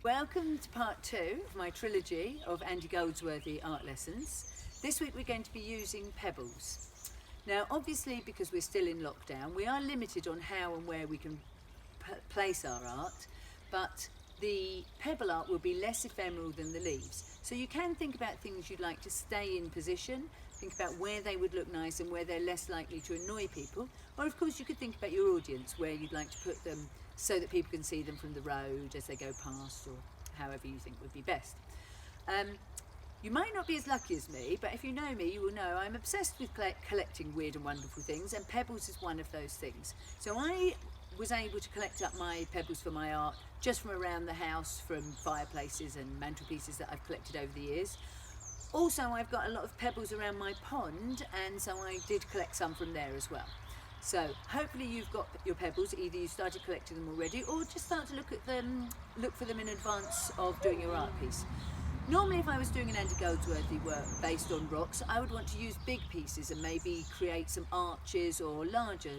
Welcome to part 2 of my trilogy of Andy Goldsworthy art lessons. This week we're going to be using pebbles. Now obviously, because we're still in lockdown, we are limited on how and where we can place our art, but the pebble art will be less ephemeral than the leaves. So you can think about things you'd like to stay in position, think about where they would look nice and where they're less likely to annoy people, or of course you could think about your audience, where you'd like to put them so that people can see them from the road as they go past, or however you think would be best. You might not be as lucky as me, but if you know me, you will know I'm obsessed with collecting weird and wonderful things, and pebbles is one of those things. So I was able to collect up my pebbles for my art just from around the house, from fireplaces and mantelpieces that I've collected over the years. Also, I've got a lot of pebbles around my pond, and so I did collect some from there as well. So hopefully you've got your pebbles, either you started collecting them already or just start to look for them in advance of doing your art piece. Normally if I was doing an Andy Goldsworthy work based on rocks, I would want to use big pieces and maybe create some arches or larger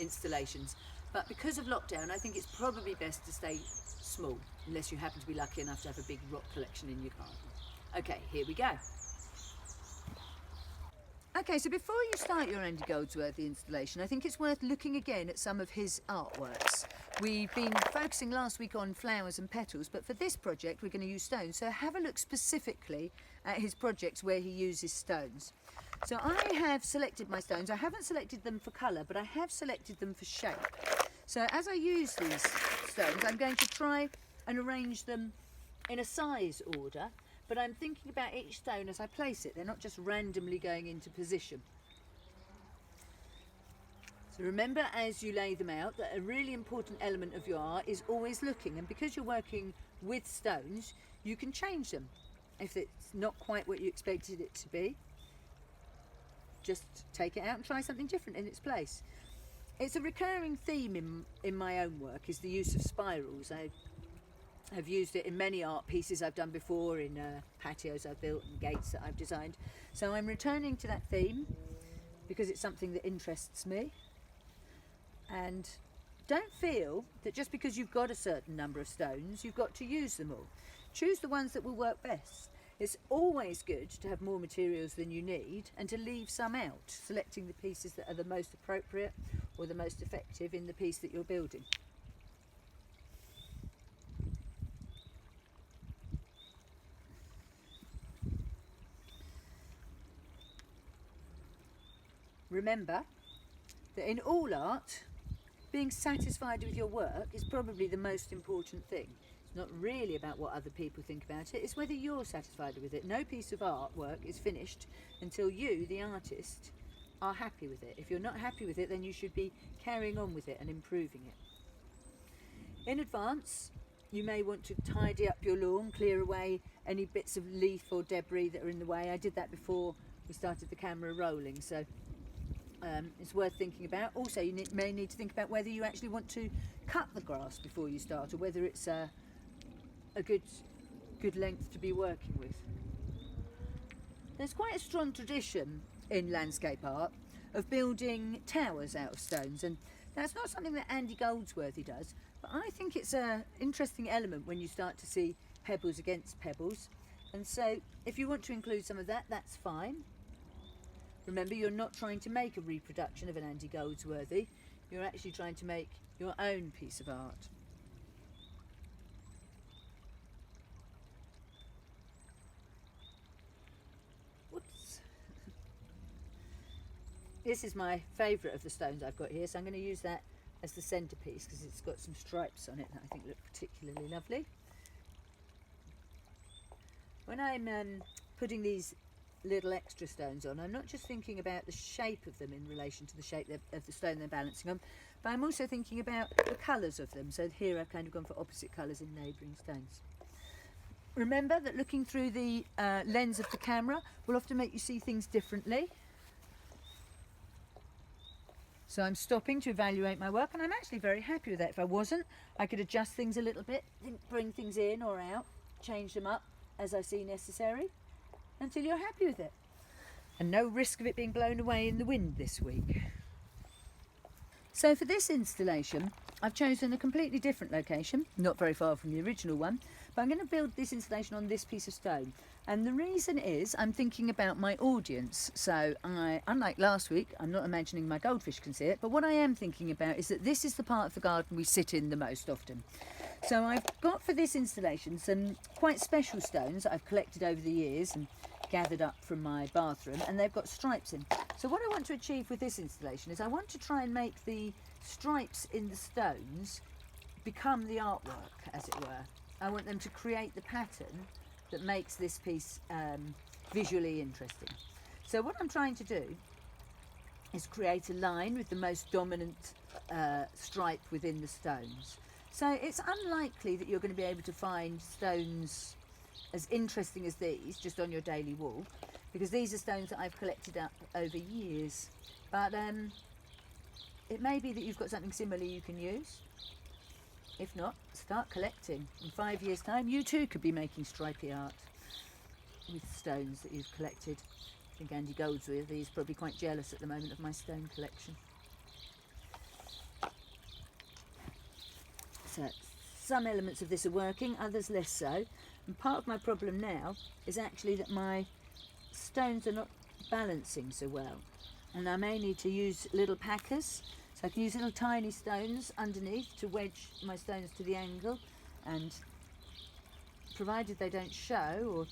installations. But because of lockdown, I think it's probably best to stay small, unless you happen to be lucky enough to have a big rock collection in your garden. Okay, here we go. Okay, so before you start your Andy Goldsworthy installation, I think it's worth looking again at some of his artworks. We've been focusing last week on flowers and petals, but for this project we're going to use stones. So have a look specifically at his projects where he uses stones. So I have selected my stones. I haven't selected them for colour, but I have selected them for shape. So as I use these stones, I'm going to try and arrange them in a size order, but I'm thinking about each stone as I place it. They're not just randomly going into position. So remember, as you lay them out, that a really important element of your art is always looking, and because you're working with stones, you can change them. If it's not quite what you expected it to be, just take it out and try something different in its place. It's a recurring theme in my own work, is the use of spirals. I've used it in many art pieces I've done before, in patios I've built and gates that I've designed. So I'm returning to that theme because it's something that interests me. And don't feel that just because you've got a certain number of stones, you've got to use them all. Choose the ones that will work best. It's always good to have more materials than you need and to leave some out, selecting the pieces that are the most appropriate or the most effective in the piece that you're building. Remember that in all art, being satisfied with your work is probably the most important thing. It's not really about what other people think about it, it's whether you're satisfied with it. No piece of artwork is finished until you, the artist, are happy with it. If you're not happy with it, then you should be carrying on with it and improving it. In advance, you may want to tidy up your lawn, clear away any bits of leaf or debris that are in the way. I did that before we started the camera rolling, so it's worth thinking about. Also, you may need to think about whether you actually want to cut the grass before you start, or whether it's a good length to be working with. There's quite a strong tradition in landscape art of building towers out of stones, and that's not something that Andy Goldsworthy does, but I think it's an interesting element when you start to see pebbles against pebbles, and so if you want to include some of that, that's fine. Remember, you're not trying to make a reproduction of an Andy Goldsworthy, you're actually trying to make your own piece of art. Whoops. This is my favourite of the stones I've got here, so I'm going to use that as the centrepiece because it's got some stripes on it that I think look particularly lovely. When I'm putting these little extra stones on, I'm not just thinking about the shape of them in relation to the shape of the stone they're balancing on, but I'm also thinking about the colours of them. So here I've kind of gone for opposite colours in neighbouring stones. Remember that looking through the lens of the camera will often make you see things differently. So I'm stopping to evaluate my work, and I'm actually very happy with that. If I wasn't, I could adjust things a little bit, bring things in or out, change them up as I see necessary, until you're happy with it. And no risk of it being blown away in the wind this week. So for this installation, I've chosen a completely different location, not very far from the original one, but I'm going to build this installation on this piece of stone. And the reason is I'm thinking about my audience. So unlike last week, I'm not imagining my goldfish can see it, but what I am thinking about is that this is the part of the garden we sit in the most often. So I've got for this installation some quite special stones that I've collected over the years and gathered up from my bathroom, and they've got stripes in. So what I want to achieve with this installation is I want to try and make the stripes in the stones become the artwork, as it were. I want them to create the pattern that makes this piece visually interesting. So what I'm trying to do is create a line with the most dominant stripe within the stones. So it's unlikely that you're going to be able to find stones as interesting as these just on your daily walk, because these are stones that I've collected up over years. But it may be that you've got something similar you can use. If not, start collecting. In 5 years' time, you too could be making stripy art with stones that you've collected. I think Andy Goldsworthy is probably quite jealous at the moment of my stone collection. So some elements of this are working, others less so. And part of my problem now is actually that my stones are not balancing so well. And I may need to use little packers. So I can use little tiny stones underneath to wedge my stones to the angle, and provided they don't show or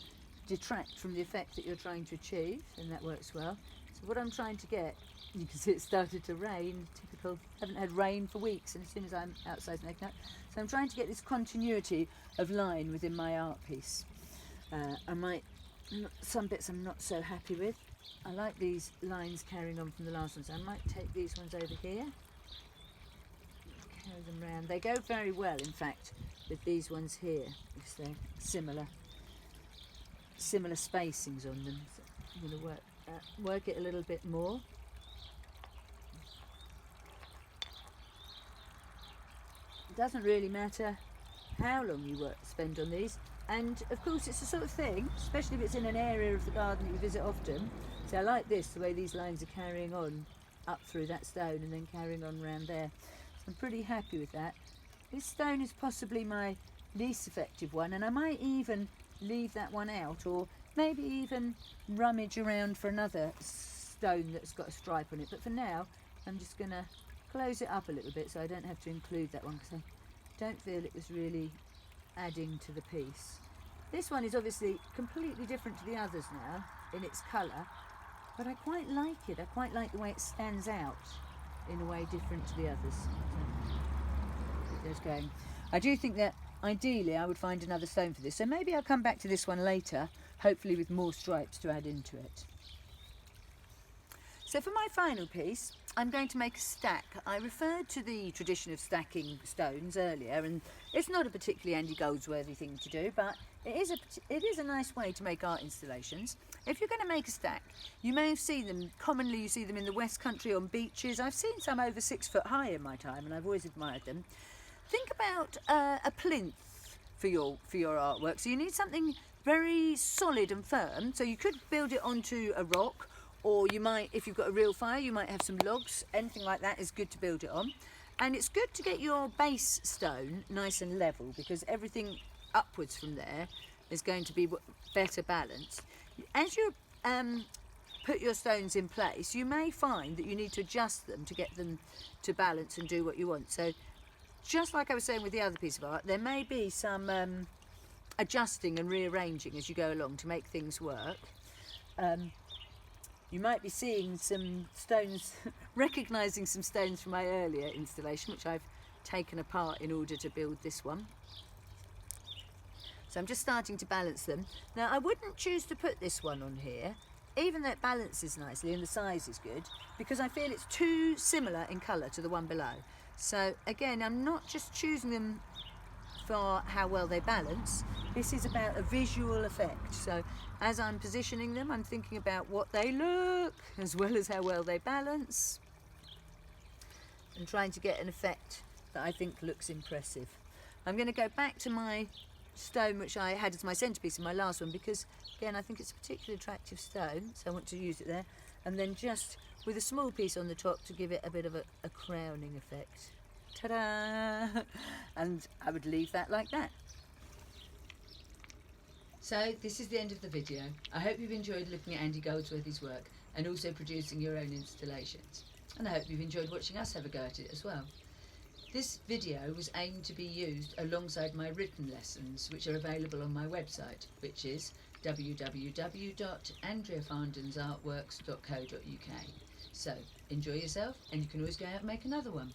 detract from the effect that you're trying to achieve, then that works well. So what I'm trying to get, you can see it started to rain, typical, haven't had rain for weeks, and as soon as I'm outside making up. So I'm trying to get this continuity of line within my art piece. Some bits I'm not so happy with. I like these lines carrying on from the last one, so I might take these ones over here, carry them round. They go very well, in fact, with these ones here, because they're similar spacings on them. So I'm going to work it a little bit more. It doesn't really matter how long you spend on these. And of course it's the sort of thing, especially if it's in an area of the garden that you visit often. So I like this, the way these lines are carrying on up through that stone and then carrying on around there. So I'm pretty happy with that. This stone is possibly my least effective one, and I might even leave that one out, or maybe even rummage around for another stone that's got a stripe on it. But for now, I'm just going to close it up a little bit so I don't have to include that one, because I don't feel it was really adding to the piece. This one is obviously completely different to the others now in its colour, but I quite like it. I quite like the way it stands out in a way different to the others. So, there's going. I do think that ideally I would find another stone for this, so maybe I'll come back to this one later, hopefully with more stripes to add into it. So for my final piece, I'm going to make a stack. I referred to the tradition of stacking stones earlier, and it's not a particularly Andy Goldsworthy thing to do, but it is a nice way to make art installations. If you're going to make a stack, you may have seen them, commonly you see them in the West Country on beaches. I've seen some over 6 foot high in my time, and I've always admired them. Think about a plinth for your artwork. So you need something very solid and firm. So you could build it onto a rock, or you might, if you've got a real fire, you might have some logs. Anything like that is good to build it on. And it's good to get your base stone nice and level, because everything upwards from there is going to be better balanced. As you put your stones in place, you may find that you need to adjust them to get them to balance and do what you want. So just like I was saying with the other piece of art, there may be some adjusting and rearranging as you go along to make things work. You might be seeing some stones, recognising some stones from my earlier installation, which I've taken apart in order to build this one. So I'm just starting to balance them. Now I wouldn't choose to put this one on here, even though it balances nicely and the size is good, because I feel it's too similar in colour to the one below. So again, I'm not just choosing them for how well they balance. This is about a visual effect. So as I'm positioning them, I'm thinking about what they look as well as how well they balance, and trying to get an effect that I think looks impressive. I'm going to go back to my stone which I had as my centrepiece in my last one, because again I think it's a particularly attractive stone, so I want to use it there, and then just with a small piece on the top to give it a bit of a crowning effect. Ta-da! And I would leave that like that. So this is the end of the video. I hope you've enjoyed looking at Andy Goldsworthy's work and also producing your own installations. And I hope you've enjoyed watching us have a go at it as well. This video was aimed to be used alongside my written lessons, which are available on my website, which is www.andreafarndonsartworks.co.uk. So enjoy yourself, and you can always go out and make another one.